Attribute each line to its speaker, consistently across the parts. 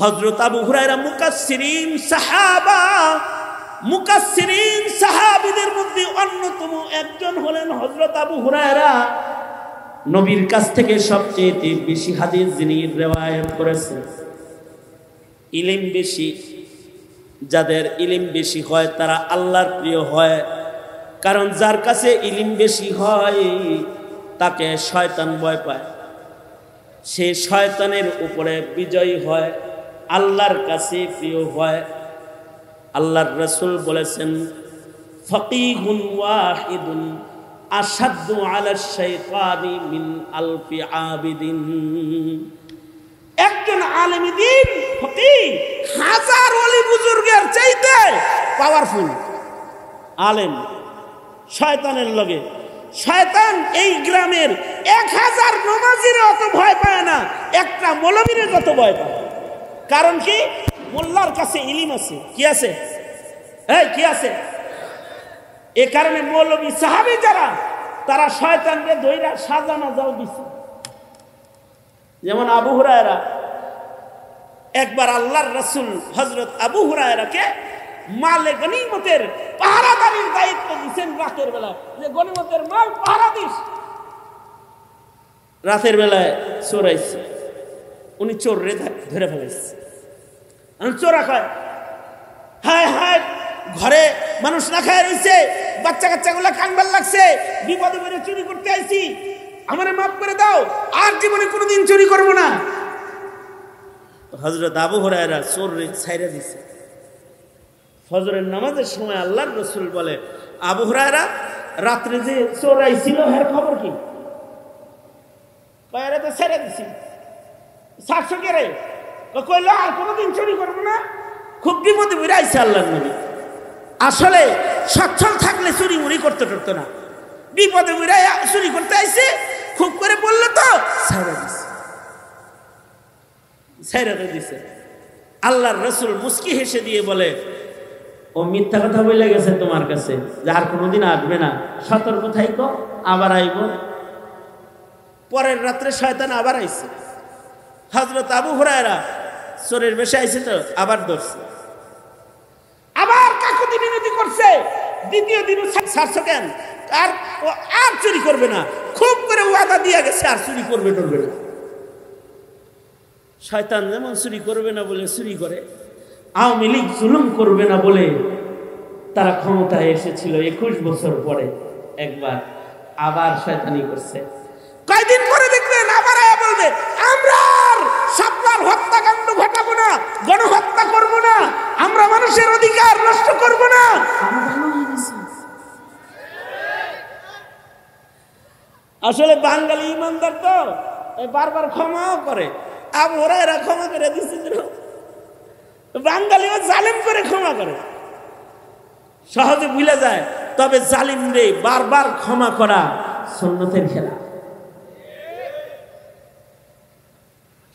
Speaker 1: হযরত আবু হুরায়রা মুকাসসিরিন সাহাবীদের মধ্যে অন্যতম একজন হলেন হযরত আবু হুরায়রা। নবীর কাছ থেকে সবচেয়ে বেশি হাদিস যিনি রিওয়ায়াত করেছেন। ইলম বেশি, যাদের ইলম বেশি হয় তারা আল্লাহর প্রিয় হয়, কারণ যার কাছে ইলম বেশি হয় তাকে শয়তান ভয় পায়, সে শয়তানের উপরে বিজয়ী হয়, আল্লাহর কাছে প্রিয় হয়। আল্লাহর রাসূল বলেছেন, ফাকিহুন ওয়াহিদুন আশাদ্দু আলা শাইতানি মিন আলফি আবিদিন। একজন আলেম দ্বীন ফকিহ হাজার ওলি বুজুর্গের চাইতে পাওয়ারফুল আলেম। শয়তানের লগে শয়তান এই গ্রামের 1000 নমাজির অত ভয় পায় না, একটা মৌলবীর যত ভয় পায়। কারণ কি? মোল্লার কাছে ইলম আছে। কি আছে? কি আছে? এ কারণে মৌলবী সাহাবী যারা, তারা শয়তানকে ধইরা সাজানো যাও দিছে। যেমন আবু হুরায়রা, একবার আল্লাহর রাসূল হযরত আবু হুরায়রাকে মালে গনিমতের পাহারাদারির দায়িত্ব দিয়েছেন রাতের বেলা, যে গনিমতের মাল পাহারা দিস। রাতের বেলায় চোর আইছে, উনি চোর রে ধরে ফেলাইছে। চোরা কয়, হায় হায়, ঘরে মানুষ না খায় রয়েছে, বাচ্চা কাচ্চাগুলা কানবার লাগছে, বিপদে পড়ে চুরি করতে আইছি, আমারে মাফ করে দাও, আর জীবনে কোনোদিন চুরি করবো না। হযরত আবু হুরায়রা চোর রে ছাইরা দিছে। ফজরের নামাজের সময় আল্লাহর রাসূল বলে, আবু হুরায়রা, রাত্রে যে চোর আইছিল এর খবর কি? কয়রা তো ছেড়ে দিছি। 700 কে রে কইলো, আর কোনোদিন চুরি করবো না। খুব বিপদে পড়ে আইছে আল্লাহর নবী। আসলে সচ্ছল থাকলে চুরি মুড়ি করতে পারতো না, বিপদে পড়ে চুরি করতে আইছে, খুব করে বললো তো ছাইরা দিছে। আল্লাহর রাসূল মুস্কি হেসে দিয়ে বলে, ও মিথ্যা কথা বলে গেছে তোমার কাছে, যার কোনোদিন আসবে না, সতর্ক থাইকো, আবার আইব। পরের রাত্রে শয়তান আবার আইছে। হযরত আবু হুরায়রা চোরের বেশে আইছে তো আবার ধরছে, আবার কাকুতি মিনতি করছে। দ্বিতীয় দিন ছাড়ছো কেন? আর চুরি করবে না, খুব করে ওয়াদা দিয়ে গেছে আর চুরি করবে টরবে না। শয়তান যেমন চুরি করবে না বলে চুরি করে, আওয়ামী লীগ জুলুম করবে না বলে তারা ক্ষমতায় এসেছিল 21 বছর পরে, একবার আবার শয়তানি করছে। কয়দিন পরে দেখবেন আবার বলবে, আমরা সাবলার হত্যাকাণ্ড ঘটাবো না, গণহত্যা করব না, আমরা মানুষের অধিকার নষ্ট করব না। আসলে বাঙালি ইমানদার তো বারবার ক্ষমাও করে। আবু হুরায়রা ক্ষমা করে দিচ্ছিল, বাঙালিও জালিম করে ক্ষমা করে, সহজে ভুলে যায়। তবে জালিম রে বারবার ক্ষমা করা সুন্নতের খেলা।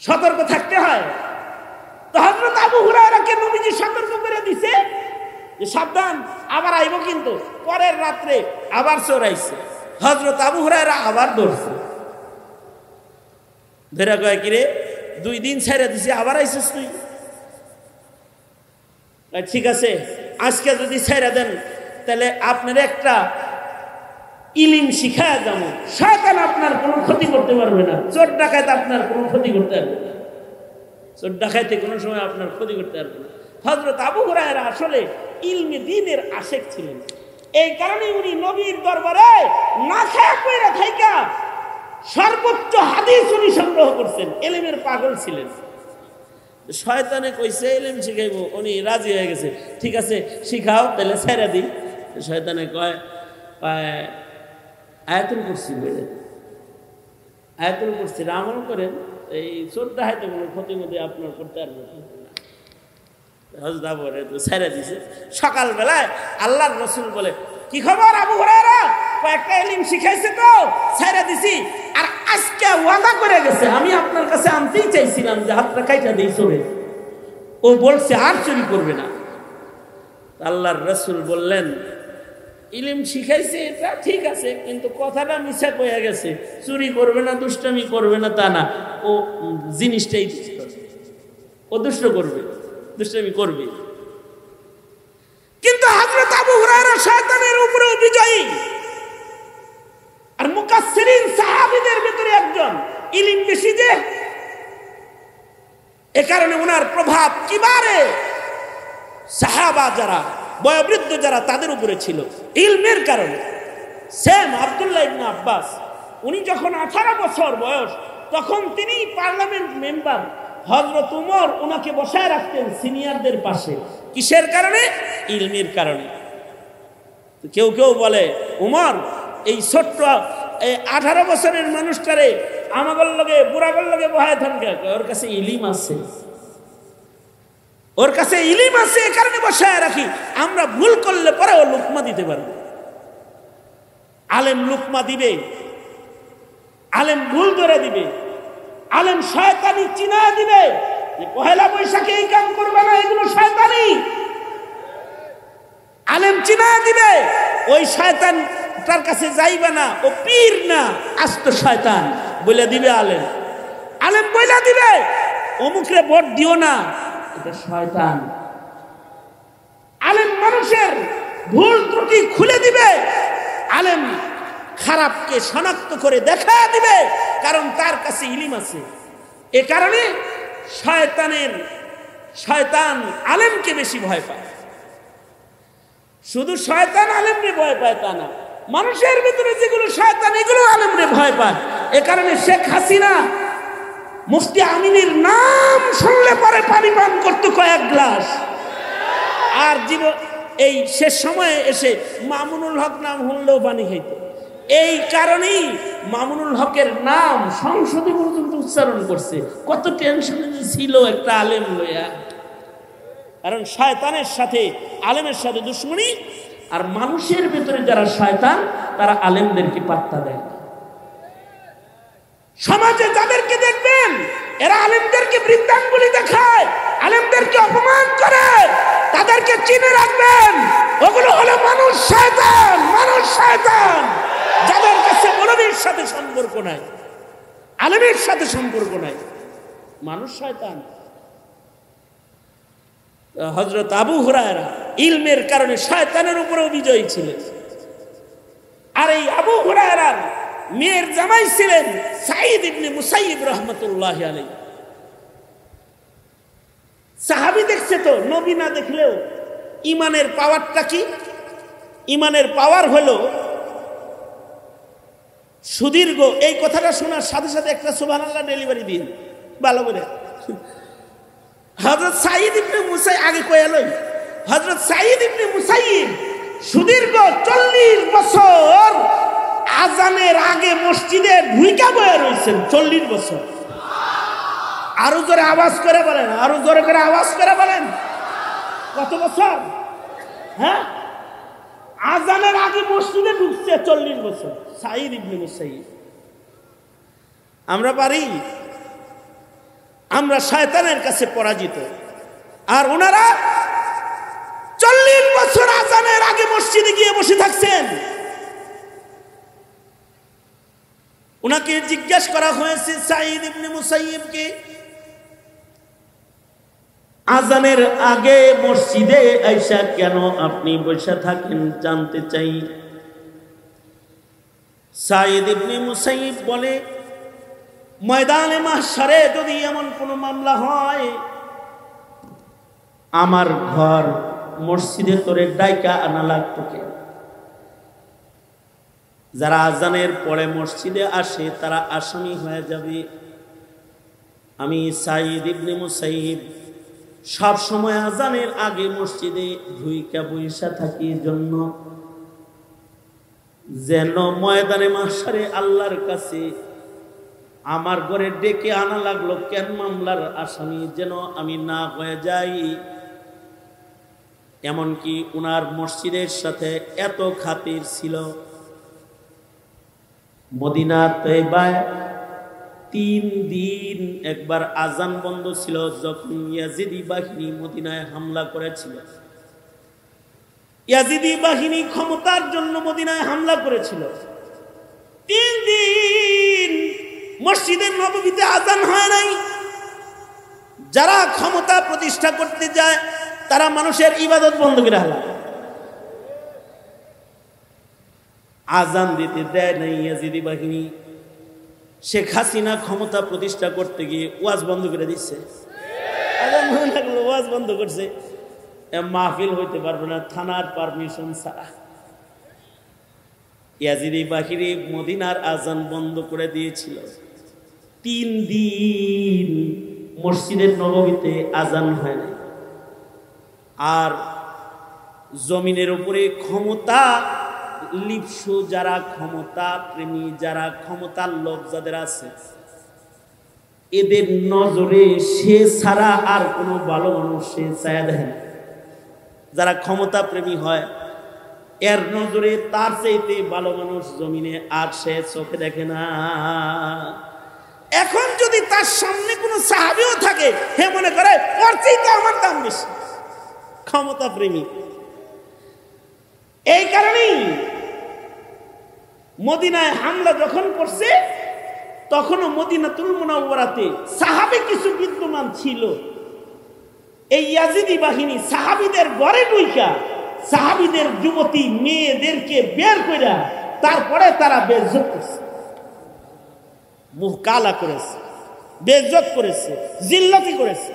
Speaker 1: সতর্ক থাকতে হয়। তো হযরত আবু হুরায়রাকে নবীজি সতর্ক করে দিছে যে সাবধান, আবার আইব কিন্তু। পরের রাত্রে আবার চোর আইছে, হযরত আবু হুরায়রা আবার ধরছে। ধরে কয়, কিরে 2 দিন ছেড়ে দিছি, আবার আইছিস তুই? ঠিক আছে, আজকে যদি ছেড়ে দেন তাহলে আপনার একটা ইলম শিখায় যাবো, শয়তান আপনার কোনো ক্ষতি করতে পারবে না, চোর ডাকাত আপনার কোনো ক্ষতি করতে পারবে না, চোর ডাকাইতে কোনো সময় আপনার ক্ষতি করতে পারবে না। হযরত আবু হুরায়রা আসলে ইলমে দ্বীনের আশেক ছিলেন। এই কারণে উনি নবীর দরবারে না খায়া কইরা থাইকা সর্বোচ্চ হাদিস উনি সংগ্রহ করছেন, ইলমের পাগল ছিলেন। শয়তানে কইছে ইলম শিখাইব, উনি রাজি হয়ে গেছে, ঠিক আছে শিখাও, তাহলে ছেড়ে দিই। শয়তানে কয়, আয়াতুল কুরসি বলে, আয়াতুল কুরসির আমল করেন, এই চোর ডাকাইতে কোনো ক্ষতি মধ্যে আপনার করতে পারবে না। হযরত আবু হুরায়রা তো ছেড়ে দিছে। সকালবেলায় আল্লাহর রাসূল বলে, কি খবর আবু হুরায়রা? কয়েকটা ইলম শিখাইছে তো ছেড়ে দিছি, আর আজকে ওয়াদা করে গেছে, আমি আপনার কাছে আনতেই চাইছিলাম যে হাতটা কাইটা দেই চোরে, ও বলছে আর চুরি করবে না। আল্লাহর রাসূল বললেন, ইলম শিখাইছে এটা ঠিক আছে, কিন্তু কথাটা মিছা কইয়া গেছে, চুরি করবে না, দুষ্টামি করবে না তা না, ও জিনিসটাই ও দুষ্ট করবে, দুষ্টামি করবে। কিন্তু হযরত আবু হুরায়রা শয়তানের উপরেও বিজয়ী, আর মুকাসসিরিন সাহাবীদের ভিতরে একজন, ইলম বেশি যে, এ কারণে ওনার প্রভাব কিবারে সাহাবা যারা বয়োবৃদ্ধ যারা তাদের উপরে ছিল ইলমের কারণে। সেম আব্দুল্লাহ ইবনে আব্বাস, উনি যখন 18 বছর বয়স তখন তিনি পার্লামেন্ট মেম্বার, হযরত উমর ওনাকে বসায় রাখতেন সিনিয়রদের পাশে। কিসের কারণে? ইলমের কারণে। কেউ কেউ বলে উমর এই ছোট্ট 18 বছরের মানুষটারে আমাগর লগে বুড়াগর লগে বহায় থাকবে, ওর কাছে ইলম আছে, ওর কাছে ইলম আছে, এই কারণে বসায় রাখি। আমরা ভুল করলে পরে ও লুকমা দিতে পারবে। আলেম লুকমা দিবে, আলেম ভুল ধরে দিবে, আলেম শয়তানি চিনা দিবে যে পহেলা বৈশাখে এই কাম করবে না, এগুলো শয়তানি। আলেম চিনা দিবে ওই শয়তান তার কাছে যাইবে না, ও পীর না আস্ত শয়তান বলে দিবে আলেম। আলেম বলে দিবে অমুকরে ভোট দিও না, এটা শয়তান। আলেম মানুষের ভুল ত্রুটি খুলে দিবে, আলেম খারাপকে শনাক্ত করে দেখা দিবে, কারণ তার কাছে ইলম আছে। এ কারণে শয়তান আলেমকে বেশি ভয় পায়। শুধু শয়তান আলেমকে ভয় পায় তা না, মানুষের ভিতরে যেগুলো শয়তান এগুলো আলেমকে ভয় পায়। এ কারণে শেখ হাসিনা মুফতি আমিনের নাম শুনলে পরে পানি পান করতো কয়েক গ্লাস, আর এই শেষ সময়ে এসে মামুনুল হক নাম শুনলেও পানি খাইত। এই কারণেই মামুনুল হকের নাম সংসদে পর্যন্ত উচ্চারণ করছে। কত টেনশনে ছিল একটা আলেম লইয়া, কারণ শয়তানের সাথে আলেমের সাথে দুশ্মনী। আর মানুষের ভিতরে যারা শয়তান তারা আলেমদেরকে পাত্তা দেয়। সমাজে যাদেরকে দেখবেন এরা আলেমদেরকে বৃদ্ধাঙ্গুলি দেখায়, আলেমদেরকে অপমান করে, তাদেরকে চিনে রাখবেন, ওগুলো হলো মানুষ শয়তান। মানুষ শয়তান যাদের কাছে মৌলবীর সাথে সম্পর্ক নাই, আলেমের সাথে সম্পর্ক নাই, মানুষ শয়তান। হযরত আবু হুরায়রা ইলমের কারণে শয়তানের উপরেও বিজয়ী ছিলেন। আর এই আবু হুরায়রার মেয়ের জামাই ছিলেন সাঈদ ইবনে মুসাইয়িব রাহমাতুল্লাহি আলাইহি। সাহাবী দেখছে তো, নবী না দেখলেও ইমানের পাওয়ারটা কি? ইমানের পাওয়ার হলো সুদীর্ঘ। এই কথাটা শোনার সাথে সাথে একটা সুবহানাল্লাহ ডেলিভারি দিন ভালো করে। হযরত সাঈদ ইবনে মুসাইয়িব আগে কয়ালই, হযরত সাঈদ ইবনে মুসাইয়িব সুদীর্ঘ 40 বছর আজানের আগে মসজিদে ঢুইকা বয়ে রয়েছেন। 40 বছর। আরো জোরে আওয়াজ করে বলেন, আরো জোরে করে আওয়াজ করে বলেন, কত বছর? হ্যাঁ, আজানের আগে মসজিদে ঢুকছে 40 বছর সাঈদ ইবনে মুসাইয়িব। আমরা পারি? আমরা শয়তানের কাছে পরাজিত। আর ওনারা 40 বছর আজানের আগে মসজিদে গিয়ে বসে থাকছেন। ওনাকে জিজ্ঞাসা করা হয়েছে সাঈদ ইবনে মুসাইয়িবকে, আজানের আগে মসজিদে আইসা কেন আপনি বসে থাকেন জানতে চাই। সাঈদ ইবনে মুসাইয়িব বলে, ময়দানে মাহশারে যদি এমন কোনো মামলা হয়, আমার ঘর মসজিদে তোরে ডাইকা আনা লাগতো কেন? যারা আজানের পরে মসজিদে আসে তারা আসামি হয়ে যাবে। আমি সাঈদ ইবনে মুসাইয়িব সব সময় আজানের আগে মসজিদে ঢুইকা বইসা থাকি, জন্য যেন ময়দানে মাহশারে আল্লাহর কাছে আমার ঘরে ডেকে আনা লাগলো কেন মামলার আসামি যেন আমি না হয়ে যাই। এমনকি উনার মসজিদের সাথে এত খাতির ছিল, মদিনা তয়বায় 3 দিন একবার আজান বন্ধ ছিল যখন ইয়াজিদি বাহিনী মদিনায় হামলা করেছিল। ইয়াজিদি বাহিনী ক্ষমতার জন্য মদিনায় হামলা করেছিল। 3 দিন মসজিদের নববীতে আজান হয় নাই। যারা ক্ষমতা প্রতিষ্ঠা করতে যায় তারা মানুষের ইবাদত বন্ধ করে হালায়। আজান দিতে দেয় নাই ইয়াজিদি বাহিনী। শেখ হাসিনা ক্ষমতা প্রতিষ্ঠা করতে গিয়ে ওয়াজ বন্ধ করে দিচ্ছে। আজান লাগলো, ওয়াজ বন্ধ করছে। মাহফিল হইতে পারবে না থানার পারমিশন ছাড়া। ইয়াজিদি বাহিনী মদিনার আজান বন্ধ করে দিয়েছিল। 3 দিন মসজিদের নববীতে আজান হয় না। আর জমিনের উপরে ক্ষমতা লিপ্সু যারা, ক্ষমতা প্রেমী যারা, ক্ষমতার লোভ যাদের আছে, এদের নজরে সে ছাড়া আর কোনো ভালো মানুষ সে চায়া দেখে না। যারা ক্ষমতা প্রেমী হয় এর নজরে তার চাইতে ভালো মানুষ জমিনে আর সে চোখে দেখে না। এখন যদি তার সামনে কোনো সাহাবীও থাকে, হে মনে করে ওর চাইতে আমার দাম বেশি। ক্ষমতা প্রেমী। এই কারণেই মদিনায় হামলা যখন করছে তখনও মদিনাতুল মুনাওয়ারাতে সাহাবী কিছু বিদ্যমান ছিল। এই ইয়াজিদি বাহিনী সাহাবীদের ঘরে ঢুইকা সাহাবীদের যুবতী মেয়েদেরকে বের কইরা তারপরে তারা বেইজ্জত করছে, মুখ কালা করেছে, বেইজ্জত করেছে, জিল্লতি করেছে।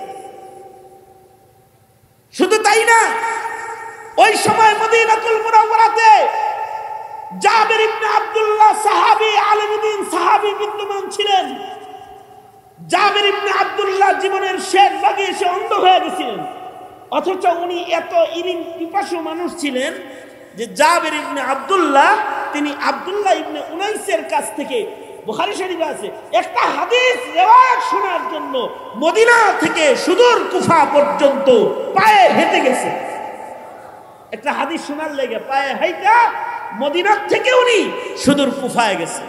Speaker 1: শুধু তাই না, ওই সময় মদিনাতুল মুনাওয়ারাতে জাবের ইবনে আব্দুল্লাহ সাহাবী, আলিমুদ্দিন সাহাবী বিদ্যমান ছিলেন। জাবের ইবনে আব্দুল্লাহ জীবনের শেষ ভাগে এসে অন্ধ হয়ে গেছিলেন, অথচ উনি এত ইলম পিপাসু মানুষ ছিলেন যে জাবের ইবনে আব্দুল্লাহ তিনি আব্দুল্লাহ ইবনে উনাইসের কাছ থেকে, বুখারী শরীফে আছে, একটা হাদিস রিওয়ায়াত শোনার জন্য মদিনা থেকে সুদূর কুফা পর্যন্ত পায়ে হেঁটে গেছে। একটা হাদিস শোনার লেগে পায়ে হাইটা মদিনা থেকে উনি সুদূর কুফায় গেছে।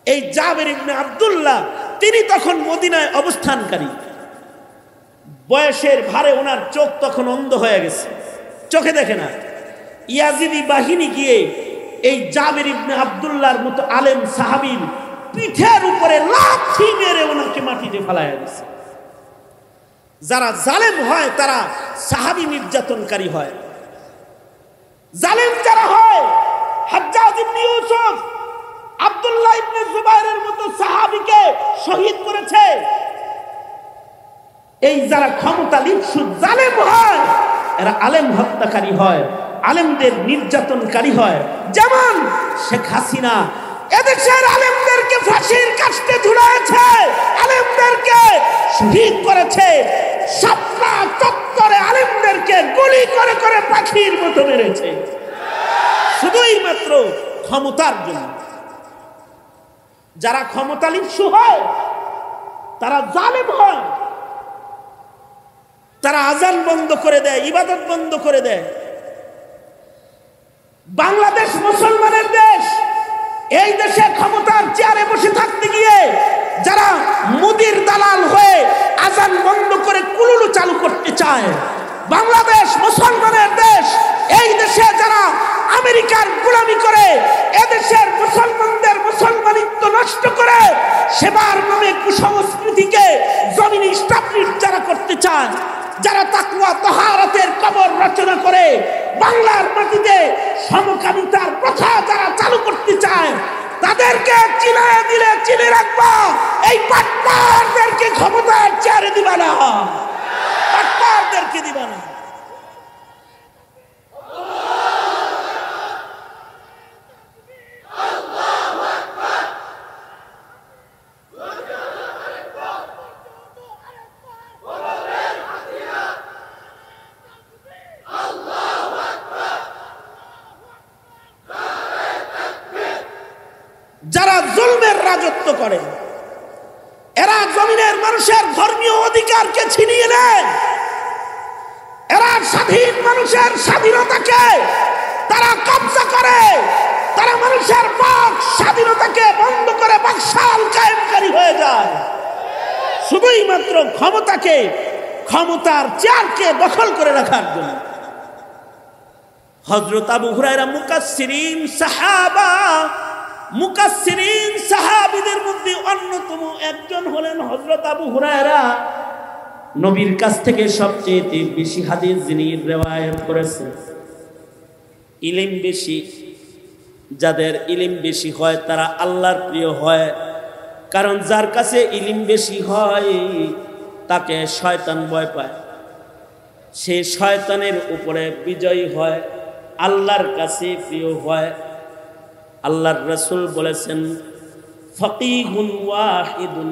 Speaker 1: এই জাবের ইবনে আব্দুল্লাহ তিনি তখন মদিনায় অবস্থানকারী। বয়সের ভারে ওনার চোখ তখন অন্ধ হয়ে গেছে, চোখে দেখে না। ইয়াজিদি বাহিনী গিয়ে এই জাবের ইবনে আব্দুল্লাহর মতো আলেম সাহাবীর পিঠের উপরে লাথি মেরে ওনাকে মাটিতে ফেলাইয়া দিয়েছে। যারা জালেম হয় তারা সাহাবী নির্যাতনকারী হয়। জালেম যারা হয়, হাজ্জাজ ইবনে ইউসুফ আব্দুল্লাহ ইবনে জুবাইরের মতো সাহাবীকে শহীদ করেছে। এই যারা ক্ষমতা লিপ্সু জালেম হয় এরা আলেম হত্যাকারী হয়, আলেমদের নির্যাতনকারী হয়। যেমন শেখ হাসিনা এদেশের আলেমদেরকে ফাঁসির কাস্টে ঝুলাইছে, আলেমদেরকে শহীদ করেছে, শাপলা চত্বরে আলেমদেরকে গুলি করে করে পাখির মতো মেরেছে, শুধুই মাত্র ক্ষমতার জন্য। যারা ক্ষমতা লিপ্সু হয় তারা জালেম হয়, তারা আজান বন্ধ করে দেয়, ইবাদত বন্ধ করে দেয়। বাংলাদেশ মুসলমানের দেশ, এই দেশে ক্ষমতার চেয়ারে বসে থাকতে গিয়ে যারা মুদির দালাল হয়ে আজান বন্ধ করে কুলুলু চালু করতে চায়, বাংলাদেশ মুসলমানের দেশ, এই দেশে যারা আমেরিকার গোলামি করে এদেশের মুসলমানদের মুসলমানিত্ব নষ্ট করে সেবার নামে কুসংস্কৃতিকে জমিনে স্টাবলিশ যারা করতে চায়, যারা তাকওয়া তাহারাতের কবর রচনা করে বাংলার মাটিতে সমকামিতার প্রথা যারা চালু করতে চায়, তাদেরকে চিনায় দিলে চিনে রাখবা, এই পাট্টারদেরকে ক্ষমতার চেয়ারে দিবা না, পাট্টারদেরকে দিবা না। যারা জুলমের রাজত্ব করে এরা জমিনের মানুষের ধর্মীয় অধিকারকে ছিনিয়ে নেয়, এরা স্বাধীন মানুষের স্বাধীনতাকে তারা কব্জা করে, তারা মানুষের বাক স্বাধীনতাকে বন্ধ করে বাকশাল কায়েমকারী হয়ে যায়, শুধুই মাত্র ক্ষমতাকে, ক্ষমতার চেয়ারকে দখল করে রাখার জন্য। হযরত আবু হুরায়রা মুকাসসিরিন সাহাবা, মুকাসসিরিন সাহাবীদের মধ্যে অন্যতম একজন হলেন হযরত আবু হুরায়রা। নবীর কাছ থেকে সবচেয়ে বেশি হাদিস যিনি রিওয়ায়াত করেছেন, ইলম বেশি, যাদের ইলম বেশি হয় তারা আল্লাহর প্রিয় হয়। কারণ যার কাছে ইলম বেশি হয় তাকে শয়তান ভয় পায়, সে শয়তানের উপরে বিজয়ী হয়, আল্লাহর কাছে প্রিয় হয়। আল্লাহর রাসূল বলেছেন, ফাকিহুন ওয়াহিদুন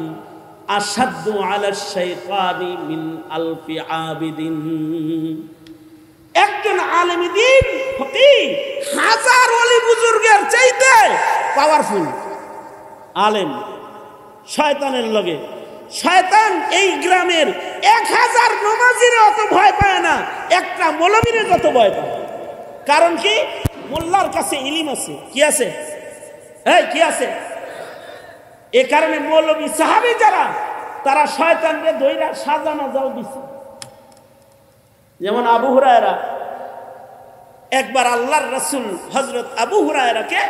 Speaker 1: আশাদ্দু আলা শাইতানি মিন আলফি আবিদিন। একজন আলেম দ্বীন ফকিহ হাজার ওলি বুজুর্গের চাইতে পাওয়ারফুল আলেম। শয়তানের লগে শয়তান এই গ্রামের 1000 নমাজির অত ভয় পায় না, একটা মৌলবীর যত ভয় পায়। কারণ কি? মোল্লার কাছে ইলম আছে। কি আছে? এই কি আছে? এ কারণে মৌলবী সাহাবী যারা, তারা শয়তানকে ধইরা সাজা নাজাও দিছে। যেমন আবু হুরায়রা, একবার আল্লাহর রাসূল হযরত আবু হুরায়রাকে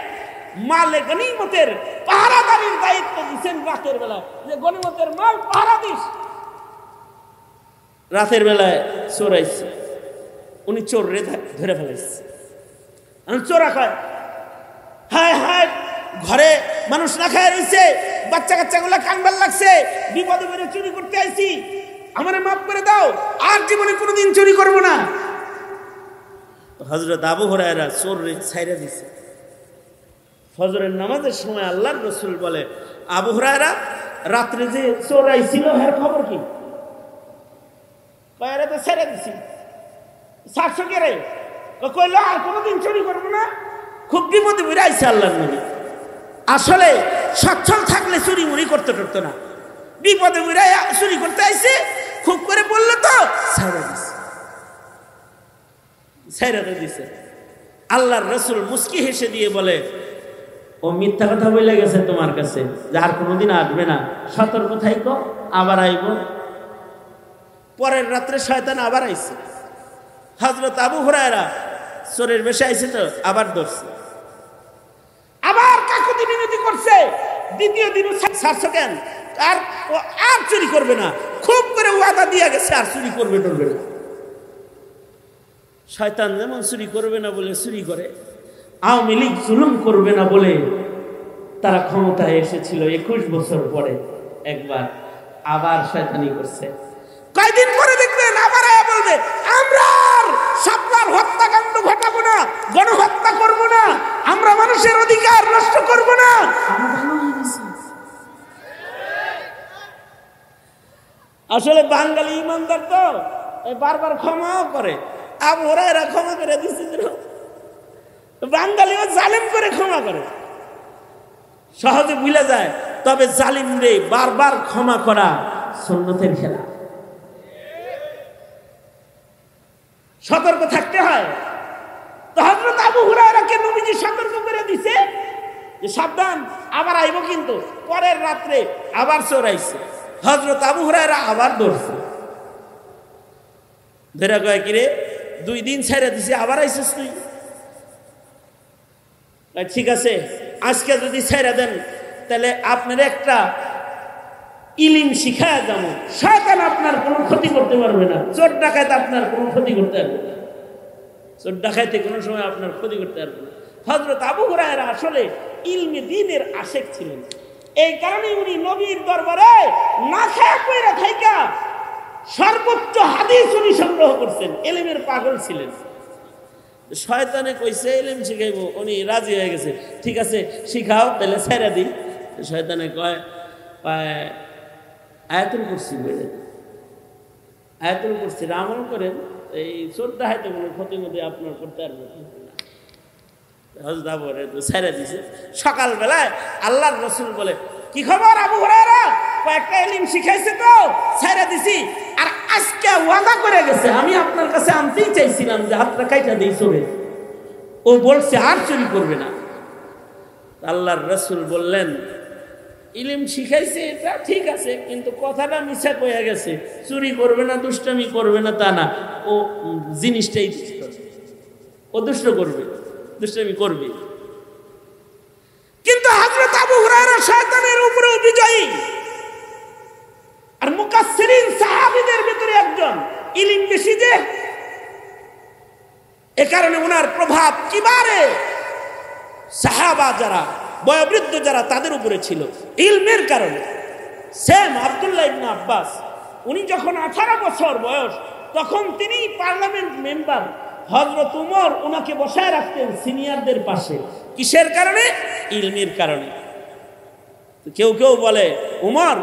Speaker 1: মালে গনিমতের পাহারাদারির দায়িত্ব দিয়েছেন রাতের বেলায়, যে গনিমতের মাল পাহারা দিস। রাতের বেলায় চোর আইছে, উনি চোর রে ধরে ফেলাইছে। চোরা কয়, হায় হায়, ঘরে মানুষ না খায় রয়েছে, বাচ্চা কাচ্চাগুলা কানবার লাগছে, বিপদে পড়ে চুরি করতে আইছি, আমারে মাফ করে দাও, আর জীবনে কোনোদিন চুরি করব না। হযরত আবু হুরায়রা চোর রে ছাইরা দিছে। ফজরের নামাজের সময় আল্লাহর রাসূল বলে, আবু হুরায়রা, রাত্রে যে চোর আইছিল এর খবর কি? কয়, তো ছেড়ে দিছি। 700 কে রে? কইল, আর কোনোদিন চুরি করবো না। খুব বিপদে পড়ে আইছে আল্লাহর নবী। আসলে সচ্ছল থাকলে চুরি মুড়ি করতে পারতো না, বিপদে পড়ে চুরি করতে আইছে, খুব করে বললো তো ছেড়ে দিছে, ছেড়ে দিছে। আল্লাহর রাসূল মুস্কি হেসে দিয়ে বলে, ও মিথ্যা কথা বলে গেছে তোমার কাছে, যে আর কোনোদিন আসবে না, সতর্ক থাইকো, আবার আইব। পরের রাত্রে শয়তান আবার আইছে। হযরত আবু হুরায়রা চোরের বেশে আইছে তো আবার ধরছে, আবার কাকুতি মিনতি করছে। দ্বিতীয় দিন ছাড়ছো কেন? আর চুরি করবে না, খুব করে ওয়াদা দিয়া গেছে আর চুরি করবে টরবে না। শয়তান যেমন চুরি করবে না বলে চুরি করে, আওয়ামী লীগ জুলুম করবে না বলে তারা ক্ষমতায় এসেছিল 21 বছর পরে, একবার আবার শয়তানি করছে। কয়দিন পরে দেখবেন আবার আয়া বলবে, আমরা আর সাপলার হত্যাকাণ্ড ঘটাবো না, গণহত্যা করবো না, আমরা মানুষের অধিকার নষ্ট করবো না। আসলে বাঙালি ইমানদার তো বারবার ক্ষমাও করে। আবু হুরায়রা ক্ষমা করে দিয়েছিল, বাঙালিও জালিম করে ক্ষমা করে, সহজে ভুলে যায়। তবে জালিম রে বারবার ক্ষমা করা সুন্নতের খেলা, সতর্ক থাকতে হয়। তো হযরত আবু হুরায়রাকে নবীজি সতর্ক করে দিছে যে সাবধান, আবার আইব কিন্তু। পরের রাত্রে আবার চোর আইছে, হযরত আবু হুরায়রা আবার ধরছে, ধরে কয়, কিরে 2 দিন ছেড়ে দিছে, আবার আইছিস তুই? ঠিক আছে, আজকে যদি ছেড়ে দেন তাহলে আপনার একটা ইলম শিখায় যাবো, শয়তান আপনার কোনো ক্ষতি করতে পারবে না, চোর ডাকাত আপনার কোনো ক্ষতি করতে পারবে না, চোর ডাকাইতে কোনো সময় আপনার ক্ষতি করতে পারবে না। হযরত আবু হুরায়রা আসলে ইলমে দ্বীনের আশেক ছিলেন, এই কারণে উনি নবীর দরবারে না খায়া কইরা থাইকা সর্বোচ্চ হাদিস উনি সংগ্রহ করছেন, ইলমের পাগল ছিলেন। শয়তানে কইছে ইলম শিখাইবো, উনি রাজি হয়ে গেছে, ঠিক আছে শিখাও, তাহলে ছেড়ে দিই। শয়তানে কয়, আয়াতুল কুরসি বলে, আয়াতুল কুরসি আমল করেন, এই চোরটা হয়তো কোনো ক্ষতি মধ্যে আপনার করতে পারবে না। হযরত আবু হুরায়রা ছেড়ে দিছে। সকালবেলায় আল্লাহর রাসূল বলে, কি খবর আবু হুরায়রা? কয়েকটা ইলম শিখাইছে তো ছেড়ে দিছি, আর আজকে ওয়াদা করে গেছে, আমি আপনার কাছে আনতেই চাইছিলাম যে হাতটা কাইটা দেই চোরে, ও বলছে আর চুরি করবে না। আল্লাহর রাসূল বললেন, ইলম শিখাইছে এটা ঠিক আছে, কিন্তু কথাটা মিছা কইয়া গেছে, চুরি করবে না, দুষ্টামি করবে না তা না, ও জিনিসটাই ও দুষ্ট করবে, দুষ্টামি করবে। কিন্তু হযরত আবু হুরায়রা শয়তানের উপরে বিজয়ী, আর মুকাসসিরিন সাহাবীদের ভিতরে একজন, ইলম বেশি যে, এ কারণে ওনার প্রভাব কিবারে সাহাবা যারা বয়োবৃদ্ধ যারা তাদের উপরে ছিল ইলমের কারণে। সেম আব্দুল্লাহ ইবনে আব্বাস, উনি যখন 18 বছর বয়স তখন তিনি পার্লামেন্ট মেম্বার, হযরত উমর ওনাকে বসায় রাখতেন সিনিয়রদের পাশে। কিসের কারণে? ইলমের কারণে। কেউ কেউ বলে উমর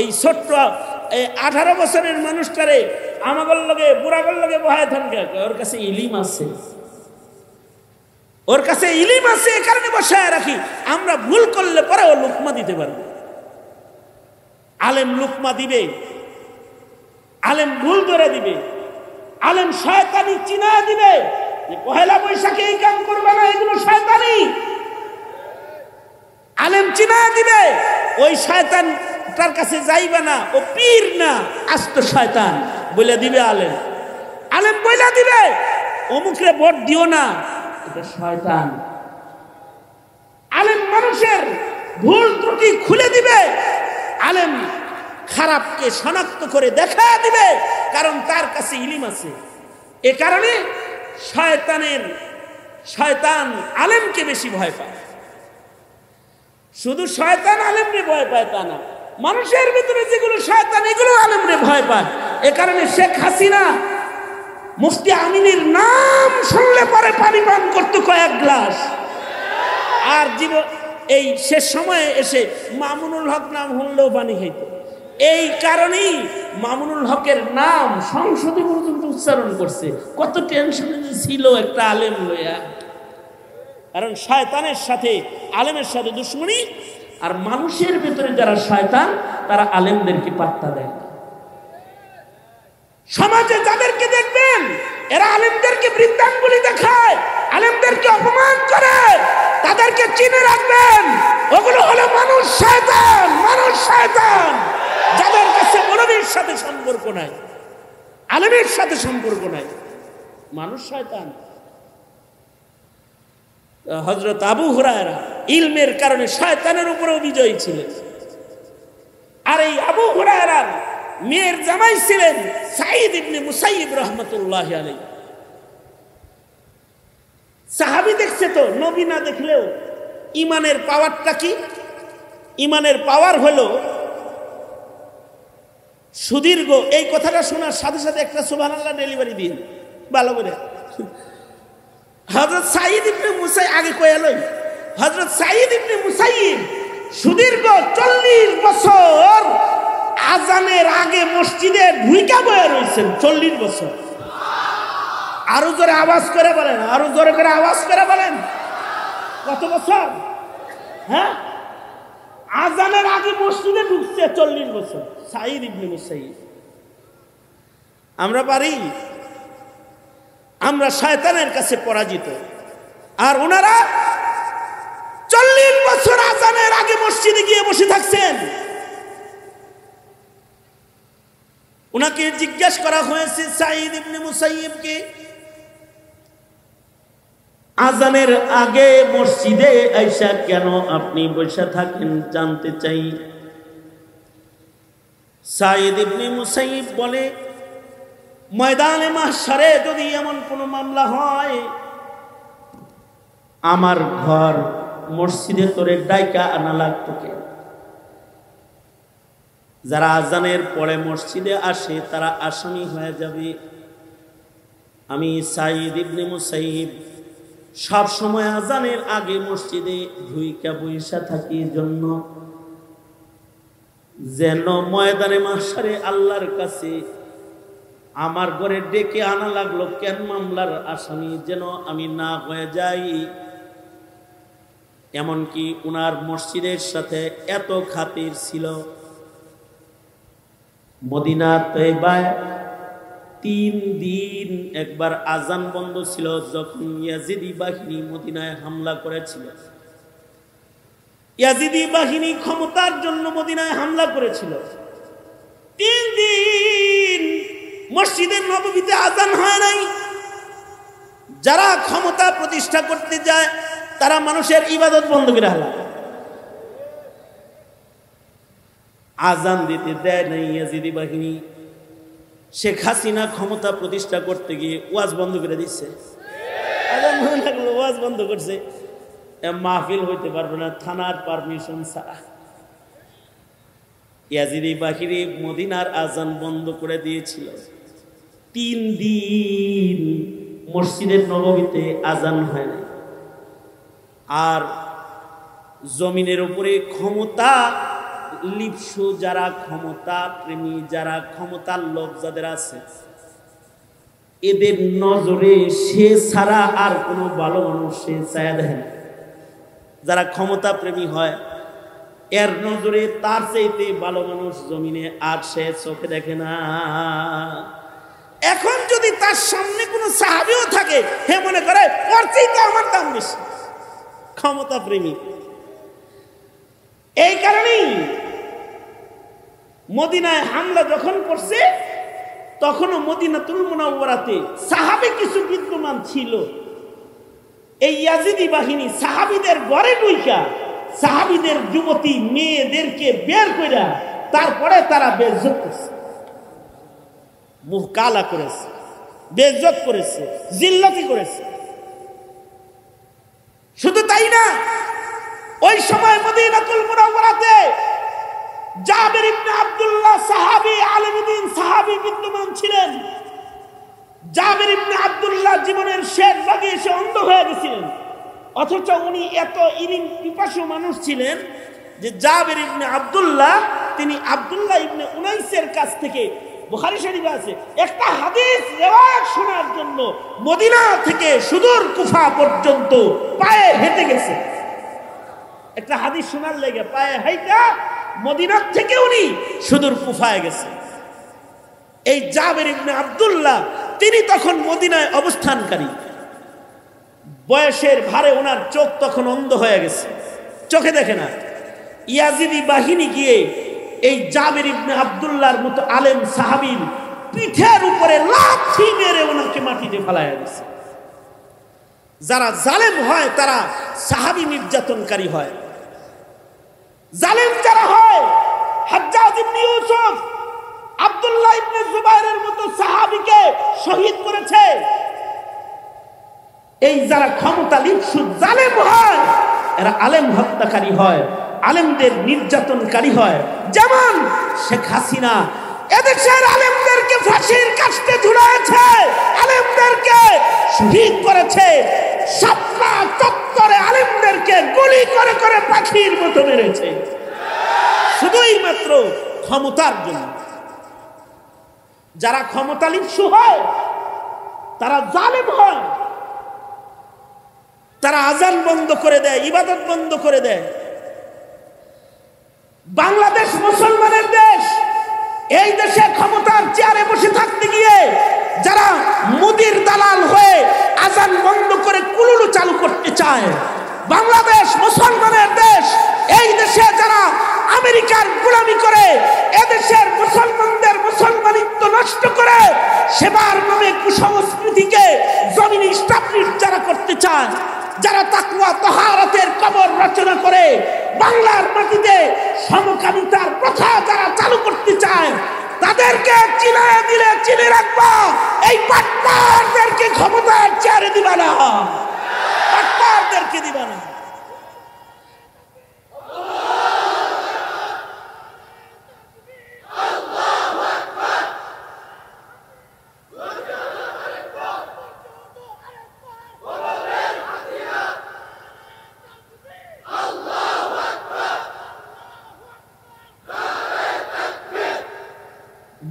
Speaker 1: এই ছোট্ট 18 বছরের মানুষটারে আমাগর লগে বুড়াগর লগে বহায় থানকে, ওর কাছে ইলম আছে, ওর কাছে ইলম আছে, এই কারণে বসায় রাখি। আমরা ভুল করলে পরে ও লুকমা দিতে পারবে। আলেম লুকমা দিবে, আলেম ভুল ধরে দিবে, আলেম শয়তানি চিনা দিবে যে পহেলা বৈশাখে এই কাম করবে না, এগুলো শয়তানি। আলেম চিনা দিবে ওই শয়তান তার কাছে যাইবে না, ও পীর না আস্ত শয়তান বলে দিবে। আলেম আলেম বলে দিবে অমুকরে ভোট দিও না, এটা শয়তান। আলেম মানুষের ভুল ত্রুটি খুলে দিবে, আলেম খারাপকে শনাক্ত করে দেখা দিবে, কারণ তার কাছে ইলম আছে। এ কারণে শয়তান আলেমকে বেশি ভয় পায়। শুধু শয়তান আলেমকে ভয় পায় তা না, মানুষের ভিতরে যেগুলো শয়তান এগুলো আলেমরে ভয় পায়। এ কারণে শেখ হাসিনা মুফতি আমিনের নাম শুনলে পরে পানি পান করতো কয়েক গ্লাস, আর জীবন এই শেষ সময়ে এসে মামুনুল হক নাম শুনলেও পানি খাইত। এই কারণেই মামুনুল হকের নাম সংসদে পর্যন্ত উচ্চারণ করছে। কত টেনশনে ছিল একটা আলেম লইয়া, কারণ শয়তানের সাথে আলেমের সাথে দুশ্মনী। আর মানুষের ভিতরে যারা শয়তান তারা আলেমদেরকে পাত্তা দেয় না। সমাজে যাদেরকে দেখবেন এরা আলেমদেরকে বৃদ্ধাঙ্গুলি দেখায়, আলেমদেরকে অপমান করে, তাদেরকে চিনে রাখবেন, ওগুলো হলো মানুষ শয়তান। মানুষ শয়তান যাদের কাছে মৌলবীর সাথে সম্পর্ক নাই, আলেমের সাথে সম্পর্ক নাই, মানুষ শয়তান। হযরত আবু হুরায়রা ইলমের কারণে শয়তানের উপরেও বিজয়ী ছিলেন। আর এই আবু হুরায়রার মেয়ের জামাই ছিলেন সাঈদ ইবনে মুসাইয়িব রাহমাতুল্লাহি আলাইহি। সাহাবী দেখছে তো, নবী না দেখলেও ইমানের পাওয়ারটা কি? ইমানের পাওয়ার হলো সুদীর্ঘ। এই কথাটা শোনার সাথে সাথে একটা সুবহানাল্লাহ ডেলিভারি দিন ভালো করে। হযরত সাঈদ ইবনে মুসাইয়িব আগে কয়ালই, হযরত সাঈদ ইবনে মুসাইয়িব সুদীর্ঘ 40 বছর আজানের আগে মসজিদে ঢুইকা বয়ে রয়েছেন। 40 বছর। আরো জোরে আওয়াজ করে বলেন, আরো জোরে করে আওয়াজ করে বলেন, কত বছর? হ্যাঁ, আজানের আগে মসজিদে ঢুকছে 40 বছর সাঈদ ইবনে মুসাইয়িব। আমরা পারি? আমরা শয়তানের কাছে পরাজিত। আর ওনারা 40 বছর আজানের আগে মসজিদে গিয়ে বসে থাকছেন। ওনাকে জিজ্ঞেস করা হয়েছে সাঈদ ইবনে মুসাইয়িবকে, আজানের আগে মসজিদে আইসা কেন আপনি বসে থাকেন জানতে চাই। সাঈদ ইবনে মুসাইয়িব বলে, ময়দানে মাহশারে যদি এমন কোনো মামলা হয়, আমার ঘর মসজিদে তোরে ডাইকা আনা লাগতো কে? যারা আজানের পরে মসজিদে আসে তারা আসামি হয়ে যাবে। আমি সাঈদ ইবনে মুসাইয়িব সব সময় আজানের আগে মসজিদে ঢুইকা বইসা থাকি জন্য যেন ময়দানে মাহশারে আল্লাহর কাছে আমার ঘরে ডেকে আনা লাগলো কেন মামলার আসামি যেন আমি না হয়ে যাই। এমনকি উনার মসজিদের সাথে এত খাতির ছিল, মদিনা তয়বায় 3 দিন একবার আজান বন্ধ ছিল যখন ইয়াজিদি বাহিনী মদিনায় হামলা করেছিল। ইয়াজিদি বাহিনী ক্ষমতার জন্য মদিনায় হামলা করেছিল। 3 দিন মসজিদের নববীতে আজান হয় নাই। যারা ক্ষমতা প্রতিষ্ঠা করতে যায় তারা মানুষের ইবাদত বন্ধ করে হালা। আজান দিতে দেয় নাই ইয়াজিদি বাহিনী। শেখ হাসিনা ক্ষমতা প্রতিষ্ঠা করতে গিয়ে ওয়াজ বন্ধ করে দিচ্ছে, আজান মনে লাগলো ওয়াজ বন্ধ করছে, মাহফিল হইতে পারবে না থানার পারমিশন ছাড়া। ইয়াজিদি বাহিনী মদিনার আজান বন্ধ করে দিয়েছিল। 3 দিন মসজিদের নববীতে আজান হয় না। আর জমিনের উপরে ক্ষমতা লিপ্সু যারা, ক্ষমতা প্রেমী যারা, ক্ষমতার লোভ যাদের আছে, এদের নজরে সে ছাড়া আর কোনো ভালো মানুষ সে চায়া দেখেন। যারা ক্ষমতা প্রেমী হয় এর নজরে তার চাইতে ভালো মানুষ জমিনে আর সে চোখে দেখে না। এখন যদি তার সামনে কোনো সাহাবীও থাকে, হে মনে করে ওর চাইতে আমার দাম বেশি, ক্ষমতা প্রেমী। এই কারণেই মদিনায় হামলা যখন করছে তখনও মদিনাতুল মুনাওয়ারাতে সাহাবী কিছু বিদ্যমান ছিল। এই ইয়াজিদি বাহিনী সাহাবীদের ঘরে ঢুইকা সাহাবীদের যুবতী মেয়েদেরকে বের কইরা তারপরে তারা বেইজ্জত করছে, মুখ কালা করেছে, বেইজ্জত করেছে, জিল্লতি করেছে। শুধু তাই না, ওই সময় মদিনাতুল মুনাওয়ারাতে জাবের ইবনে আব্দুল্লাহ সাহাবী, আলিমুদ্দিন সাহাবী বিদ্যমান ছিলেন। জাবের ইবনে আব্দুল্লাহ জীবনের শেষ ভাগে এসে অন্ধ হয়ে গেছিলেন, অথচ উনি এত ইলম পিপাসু মানুষ ছিলেন যে জাবের ইবনে আব্দুল্লাহ তিনি আব্দুল্লাহ ইবনে উনাইসের কাছ থেকে, বুখারী শরীফে আছে, একটা হাদিস রিওয়ায়াত শোনার জন্য মদিনা থেকে সুদূর কুফা পর্যন্ত পায়ে হেঁটে গেছে। একটা হাদিস শোনার লেগে পায়ে হাইটা মদিনা থেকে উনি সুদূর কুফায় গেছে। এই জাবের ইবনে আব্দুল্লাহ তিনি তখন মদিনায় অবস্থানকারী, বয়সের ভারে ওনার চোখ তখন অন্ধ হয়ে গেছে, চোখে দেখে না। ইয়াজিদি বাহিনী গিয়ে এই জাবের ইবনে আব্দুল্লাহর মতো আলেম সাহাবীর পিঠের উপরে লাথি মেরে ওনাকে মাটিতে ফেলায় দিয়েছে। যারা জালেম হয় তারা সাহাবী নির্যাতনকারী হয়। জালেম যারা হয়, হাজ্জাজ ইবনে ইউসুফ আব্দুল্লাহ ইবনে জুবাইরের মতো সাহাবীকে শহীদ করেছে। এই যারা ক্ষমতা লিপ্সু জালেম হয় এরা আলেম হত্যাকারী হয়, আলেমদের নির্যাতনকারী হয়। যেমন শেখ হাসিনা এদেশের আলেমদেরকে ফাঁসির কাস্টে ঝুলাইছে, আলেমদেরকে শহীদ করেছে, শাপলা চত্বরে আলেমদেরকে গুলি করে করে পাখির মতো মেরেছে, শুধুই মাত্র ক্ষমতার জন্য। যারা ক্ষমতা লিপ্সু হয় তারা জালেম হয়, তারা আজান বন্ধ করে দেয়, ইবাদত বন্ধ করে দেয়। বাংলাদেশ মুসলমানের দেশ, এই দেশে ক্ষমতার চেয়ারে বসে থাকতে গিয়ে যারা মুদির দালাল হয়ে আজান বন্ধ করে কুলুলু চালু করতে চায়, বাংলাদেশ মুসলমানের দেশ, এই দেশে যারা আমেরিকার গোলামি করে এদেশের মুসলমানদের মুসলমানিত্ব নষ্ট করে সেবার নামে কুসংস্কৃতিকে জমিনে স্টাবলিশ যারা করতে চায়, যারা তাকওয়া তাহারাতের কবর রচনা করে বাংলার মাটিতে সমকামিতার প্রথা যারা চালু করতে চায়, তাদেরকে চিনায় দিলে চিনে রাখবা, এই পাট্টারদেরকে ক্ষমতার চেয়ারে দিবা না, পাট্টারদেরকে দিবা না।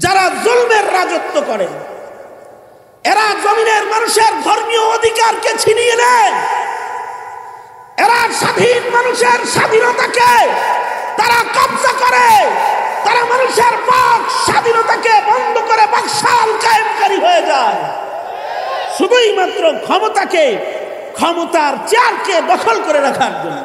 Speaker 1: যারা জুলমের রাজত্ব করে, এরা জমিনের মানুষের ধর্মীয় অধিকারকে ছিনিয়ে নেয়, এরা স্বাধীন মানুষের স্বাধীনতাকে তারা কব্জা করে, তারা মানুষের বাক স্বাধীনতাকে বন্ধ করে বাকশাল কায়েমকারী হয়ে যায়, শুধুই মাত্র ক্ষমতাকে, ক্ষমতার চেয়ারকে দখল করে রাখার জন্য।